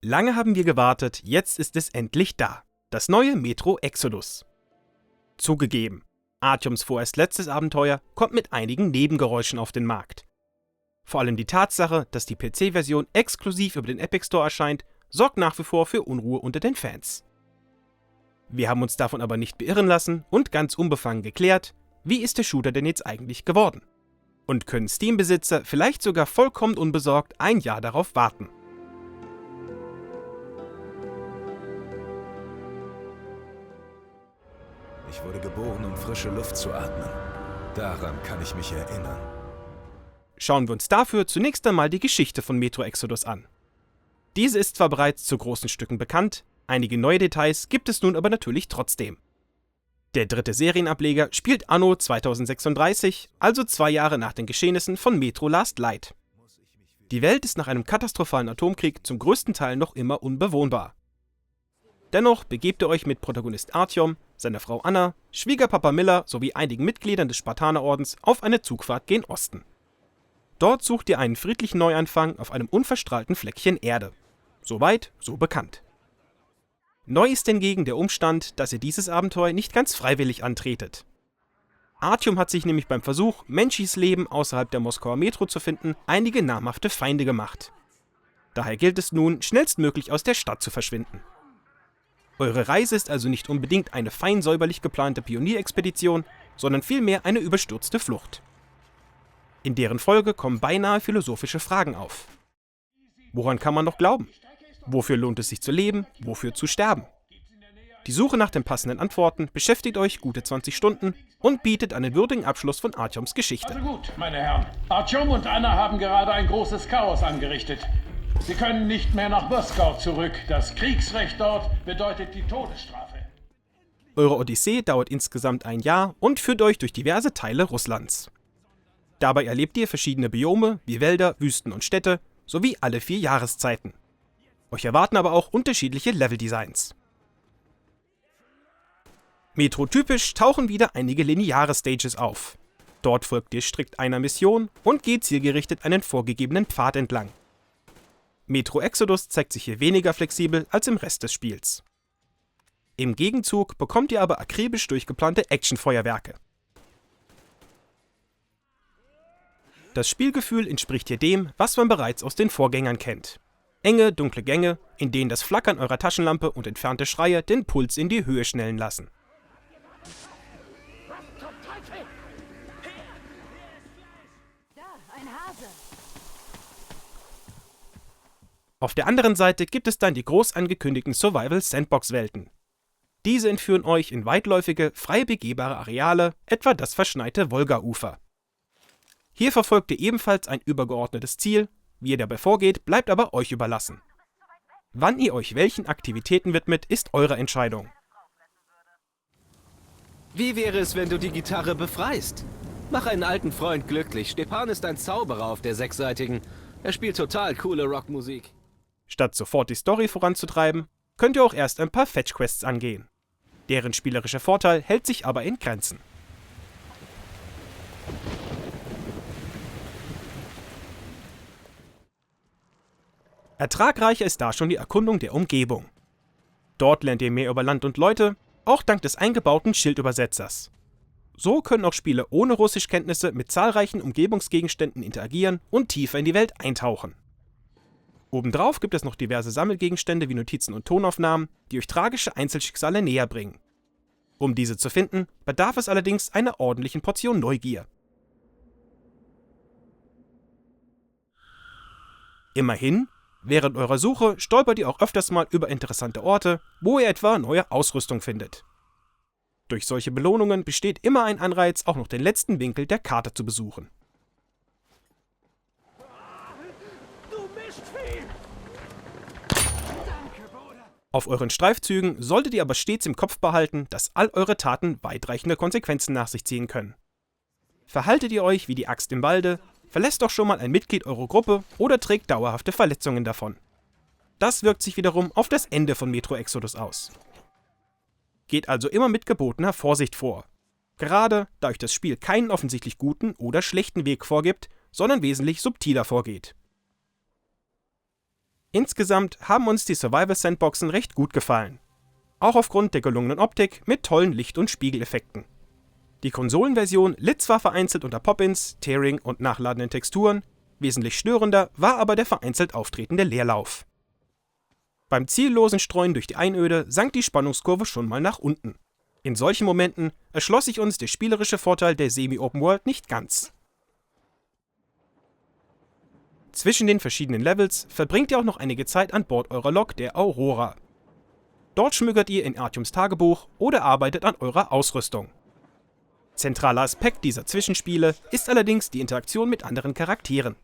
Lange haben wir gewartet, jetzt ist es endlich da. Das neue Metro Exodus. Zugegeben, Artyoms vorerst letztes Abenteuer kommt mit einigen Nebengeräuschen auf den Markt. Vor allem die Tatsache, dass die PC-Version exklusiv über den Epic Store erscheint, sorgt nach wie vor für Unruhe unter den Fans. Wir haben uns davon aber nicht beirren lassen und ganz unbefangen geklärt, wie ist der Shooter denn jetzt eigentlich geworden? Und können Steam-Besitzer vielleicht sogar vollkommen unbesorgt ein Jahr darauf warten? Ich wurde geboren, um frische Luft zu atmen. Daran kann ich mich erinnern. Schauen wir uns dafür zunächst einmal die Geschichte von Metro Exodus an. Diese ist zwar bereits zu großen Stücken bekannt, einige neue Details gibt es nun aber natürlich trotzdem. Der dritte Serienableger spielt anno 2036, also 2 Jahre nach den Geschehnissen von Metro Last Light. Die Welt ist nach einem katastrophalen Atomkrieg zum größten Teil noch immer unbewohnbar. Dennoch begebt ihr euch mit Protagonist Artyom, seiner Frau Anna, Schwiegerpapa Miller sowie einigen Mitgliedern des Spartanerordens auf eine Zugfahrt gen Osten. Dort sucht ihr einen friedlichen Neuanfang auf einem unverstrahlten Fleckchen Erde. Soweit, so bekannt. Neu ist hingegen der Umstand, dass ihr dieses Abenteuer nicht ganz freiwillig antretet. Artyom hat sich nämlich beim Versuch, menschliches Leben außerhalb der Moskauer Metro zu finden, einige namhafte Feinde gemacht. Daher gilt es nun, schnellstmöglich aus der Stadt zu verschwinden. Eure Reise ist also nicht unbedingt eine fein säuberlich geplante Pionierexpedition, sondern vielmehr eine überstürzte Flucht. In deren Folge kommen beinahe philosophische Fragen auf. Woran kann man noch glauben? Wofür lohnt es sich zu leben? Wofür zu sterben? Die Suche nach den passenden Antworten beschäftigt euch gute 20 Stunden und bietet einen würdigen Abschluss von Artyoms Geschichte. Also gut, meine Herren. Artyom und Anna haben gerade ein großes Chaos angerichtet. Sie können nicht mehr nach Moskau zurück. Das Kriegsrecht dort bedeutet die Todesstrafe. Eure Odyssee dauert insgesamt 1 Jahr und führt euch durch diverse Teile Russlands. Dabei erlebt ihr verschiedene Biome wie Wälder, Wüsten und Städte sowie alle 4 Jahreszeiten. Euch erwarten aber auch unterschiedliche Leveldesigns. Metro-typisch tauchen wieder einige lineare Stages auf. Dort folgt ihr strikt einer Mission und geht zielgerichtet einen vorgegebenen Pfad entlang. Metro Exodus zeigt sich hier weniger flexibel als im Rest des Spiels. Im Gegenzug bekommt ihr aber akribisch durchgeplante Actionfeuerwerke. Das Spielgefühl entspricht hier dem, was man bereits aus den Vorgängern kennt. Enge, dunkle Gänge, in denen das Flackern eurer Taschenlampe und entfernte Schreie den Puls in die Höhe schnellen lassen. Auf der anderen Seite gibt es dann die groß angekündigten Survival-Sandbox-Welten. Diese entführen euch in weitläufige, frei begehbare Areale, etwa das verschneite Wolga-Ufer. Hier verfolgt ihr ebenfalls ein übergeordnetes Ziel, wie ihr dabei vorgeht, bleibt aber euch überlassen. Wann ihr euch welchen Aktivitäten widmet, ist eure Entscheidung. Wie wäre es, wenn du die Gitarre befreist? Mach einen alten Freund glücklich. Stepan ist ein Zauberer auf der sechsseitigen. Er spielt total coole Rockmusik. Statt sofort die Story voranzutreiben, könnt ihr auch erst ein paar Fetch-Quests angehen. Deren spielerischer Vorteil hält sich aber in Grenzen. Ertragreicher ist da schon die Erkundung der Umgebung. Dort lernt ihr mehr über Land und Leute, auch dank des eingebauten Schildübersetzers. So können auch Spieler ohne Russischkenntnisse mit zahlreichen Umgebungsgegenständen interagieren und tiefer in die Welt eintauchen. Obendrauf gibt es noch diverse Sammelgegenstände wie Notizen und Tonaufnahmen, die euch tragische Einzelschicksale näher bringen. Um diese zu finden, bedarf es allerdings einer ordentlichen Portion Neugier. Immerhin, während eurer Suche stolpert ihr auch öfters mal über interessante Orte, wo ihr etwa neue Ausrüstung findet. Durch solche Belohnungen besteht immer ein Anreiz, auch noch den letzten Winkel der Karte zu besuchen. Auf euren Streifzügen solltet ihr aber stets im Kopf behalten, dass all eure Taten weitreichende Konsequenzen nach sich ziehen können. Verhaltet ihr euch wie die Axt im Walde, verlässt doch schon mal ein Mitglied eurer Gruppe oder trägt dauerhafte Verletzungen davon. Das wirkt sich wiederum auf das Ende von Metro Exodus aus. Geht also immer mit gebotener Vorsicht vor. Gerade da euch das Spiel keinen offensichtlich guten oder schlechten Weg vorgibt, sondern wesentlich subtiler vorgeht. Insgesamt haben uns die Survival-Sandboxen recht gut gefallen. Auch aufgrund der gelungenen Optik mit tollen Licht- und Spiegeleffekten. Die Konsolenversion litt zwar vereinzelt unter Pop-ins, Tearing und nachladenden Texturen, wesentlich störender war aber der vereinzelt auftretende Leerlauf. Beim ziellosen Streuen durch die Einöde sank die Spannungskurve schon mal nach unten. In solchen Momenten erschloss sich uns der spielerische Vorteil der Semi-Open World nicht ganz. Zwischen den verschiedenen Levels verbringt ihr auch noch einige Zeit an Bord eurer Lok, der Aurora. Dort schmökert ihr in Artyms Tagebuch oder arbeitet an eurer Ausrüstung. Zentraler Aspekt dieser Zwischenspiele ist allerdings die Interaktion mit anderen Charakteren.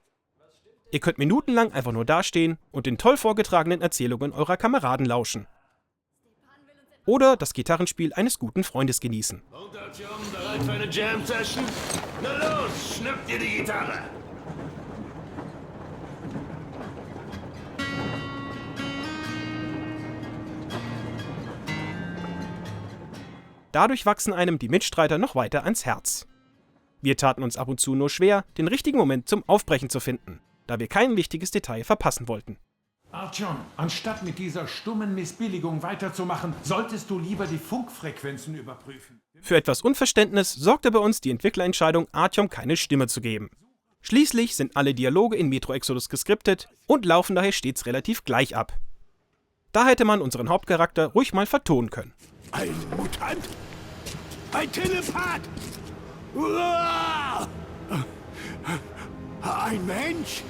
Ihr könnt minutenlang einfach nur dastehen und den toll vorgetragenen Erzählungen eurer Kameraden lauschen. Oder das Gitarrenspiel eines guten Freundes genießen. Und Artyom, bereit für eine Jam-Session? Na los, schnapp dir die Gitarre! Dadurch wachsen einem die Mitstreiter noch weiter ans Herz. Wir taten uns ab und zu nur schwer, den richtigen Moment zum Aufbrechen zu finden, da wir kein wichtiges Detail verpassen wollten. Artyom, anstatt mit dieser stummen Missbilligung weiterzumachen, solltest du lieber die Funkfrequenzen überprüfen. Für etwas Unverständnis sorgte bei uns die Entwicklerentscheidung, Artyom keine Stimme zu geben. Schließlich sind alle Dialoge in Metro Exodus geskriptet und laufen daher stets relativ gleich ab. Da hätte man unseren Hauptcharakter ruhig mal vertonen können. Ein Mutant? Ein Telepath? Uah! Ein Mensch?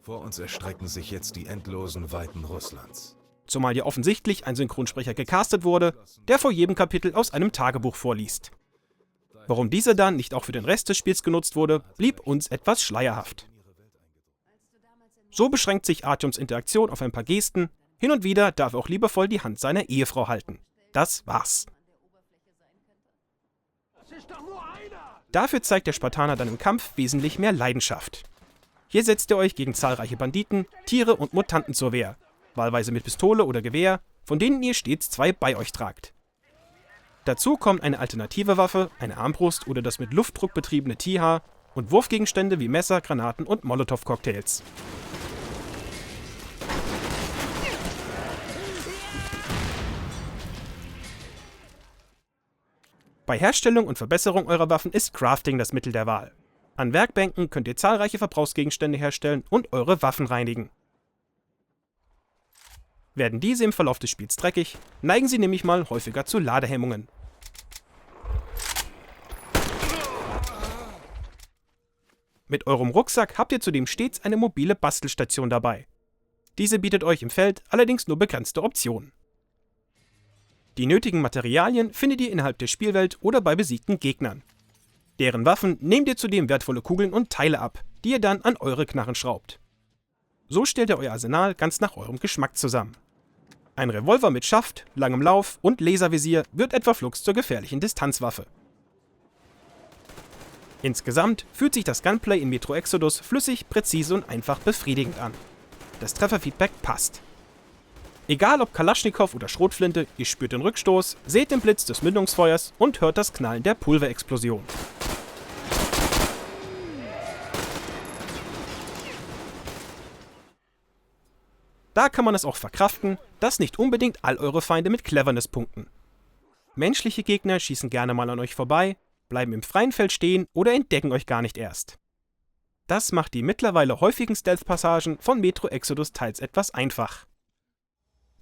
Vor uns erstrecken sich jetzt die endlosen Weiten Russlands. Zumal ja offensichtlich ein Synchronsprecher gecastet wurde, der vor jedem Kapitel aus einem Tagebuch vorliest. Warum dieser dann nicht auch für den Rest des Spiels genutzt wurde, blieb uns etwas schleierhaft. So beschränkt sich Artyms Interaktion auf ein paar Gesten, hin und wieder darf er auch liebevoll die Hand seiner Ehefrau halten. Das war's. Dafür zeigt der Spartaner dann im Kampf wesentlich mehr Leidenschaft. Hier setzt ihr euch gegen zahlreiche Banditen, Tiere und Mutanten zur Wehr, wahlweise mit Pistole oder Gewehr, von denen ihr stets 2 bei euch tragt. Dazu kommt eine alternative Waffe, eine Armbrust oder das mit Luftdruck betriebene TH und Wurfgegenstände wie Messer, Granaten und Molotow-Cocktails. Bei Herstellung und Verbesserung eurer Waffen ist Crafting das Mittel der Wahl. An Werkbänken könnt ihr zahlreiche Verbrauchsgegenstände herstellen und eure Waffen reinigen. Werden diese im Verlauf des Spiels dreckig, neigen sie nämlich mal häufiger zu Ladehemmungen. Mit eurem Rucksack habt ihr zudem stets eine mobile Bastelstation dabei. Diese bietet euch im Feld allerdings nur begrenzte Optionen. Die nötigen Materialien findet ihr innerhalb der Spielwelt oder bei besiegten Gegnern. Deren Waffen nehmt ihr zudem wertvolle Kugeln und Teile ab, die ihr dann an eure Knarren schraubt. So stellt ihr euer Arsenal ganz nach eurem Geschmack zusammen. Ein Revolver mit Schaft, langem Lauf und Laservisier wird etwa flugs zur gefährlichen Distanzwaffe. Insgesamt fühlt sich das Gunplay in Metro Exodus flüssig, präzise und einfach befriedigend an. Das Trefferfeedback passt. Egal ob Kalaschnikow oder Schrotflinte, ihr spürt den Rückstoß, seht den Blitz des Mündungsfeuers und hört das Knallen der Pulverexplosion. Da kann man es auch verkraften, dass nicht unbedingt all eure Feinde mit Cleverness punkten. Menschliche Gegner schießen gerne mal an euch vorbei, bleiben im freien Feld stehen oder entdecken euch gar nicht erst. Das macht die mittlerweile häufigen Stealth-Passagen von Metro Exodus teils etwas einfach.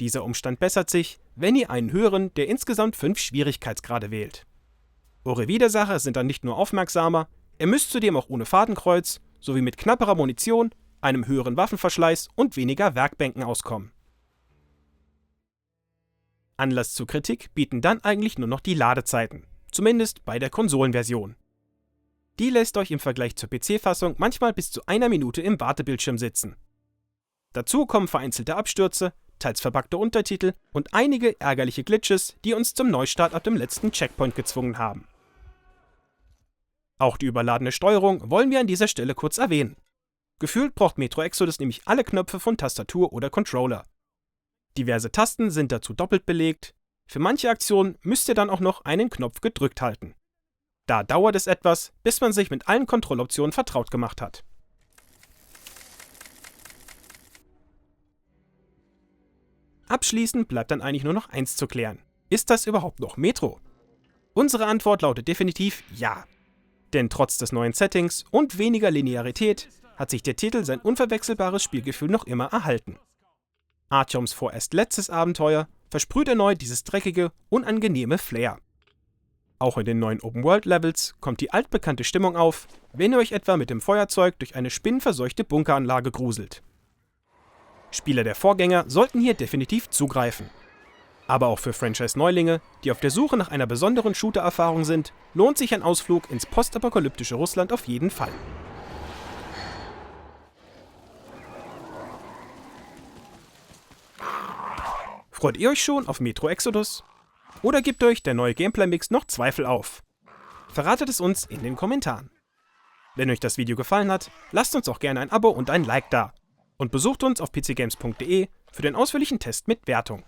Dieser Umstand bessert sich, wenn ihr einen höheren der insgesamt 5 Schwierigkeitsgrade wählt. Eure Widersacher sind dann nicht nur aufmerksamer, ihr müsst zudem auch ohne Fadenkreuz sowie mit knapperer Munition, einem höheren Waffenverschleiß und weniger Werkbänken auskommen. Anlass zur Kritik bieten dann eigentlich nur noch die Ladezeiten, zumindest bei der Konsolenversion. Die lässt euch im Vergleich zur PC-Fassung manchmal bis zu 1 Minute im Wartebildschirm sitzen. Dazu kommen vereinzelte Abstürze, teils verbuggte Untertitel und einige ärgerliche Glitches, die uns zum Neustart ab dem letzten Checkpoint gezwungen haben. Auch die überladene Steuerung wollen wir an dieser Stelle kurz erwähnen. Gefühlt braucht Metro Exodus nämlich alle Knöpfe von Tastatur oder Controller. Diverse Tasten sind dazu doppelt belegt, für manche Aktionen müsst ihr dann auch noch einen Knopf gedrückt halten. Da dauert es etwas, bis man sich mit allen Kontrolloptionen vertraut gemacht hat. Abschließend bleibt dann eigentlich nur noch eins zu klären. Ist das überhaupt noch Metro? Unsere Antwort lautet definitiv ja. Denn trotz des neuen Settings und weniger Linearität hat sich der Titel sein unverwechselbares Spielgefühl noch immer erhalten. Artyoms vorerst letztes Abenteuer versprüht erneut dieses dreckige, unangenehme Flair. Auch in den neuen Open-World-Levels kommt die altbekannte Stimmung auf, wenn ihr euch etwa mit dem Feuerzeug durch eine spinnenverseuchte Bunkeranlage gruselt. Spieler der Vorgänger sollten hier definitiv zugreifen. Aber auch für Franchise-Neulinge, die auf der Suche nach einer besonderen Shooter-Erfahrung sind, lohnt sich ein Ausflug ins postapokalyptische Russland auf jeden Fall. Freut ihr euch schon auf Metro Exodus? Oder gibt euch der neue Gameplay-Mix noch Zweifel auf? Verratet es uns in den Kommentaren. Wenn euch das Video gefallen hat, lasst uns auch gerne ein Abo und ein Like da. Und besucht uns auf pcgames.de für den ausführlichen Test mit Wertung.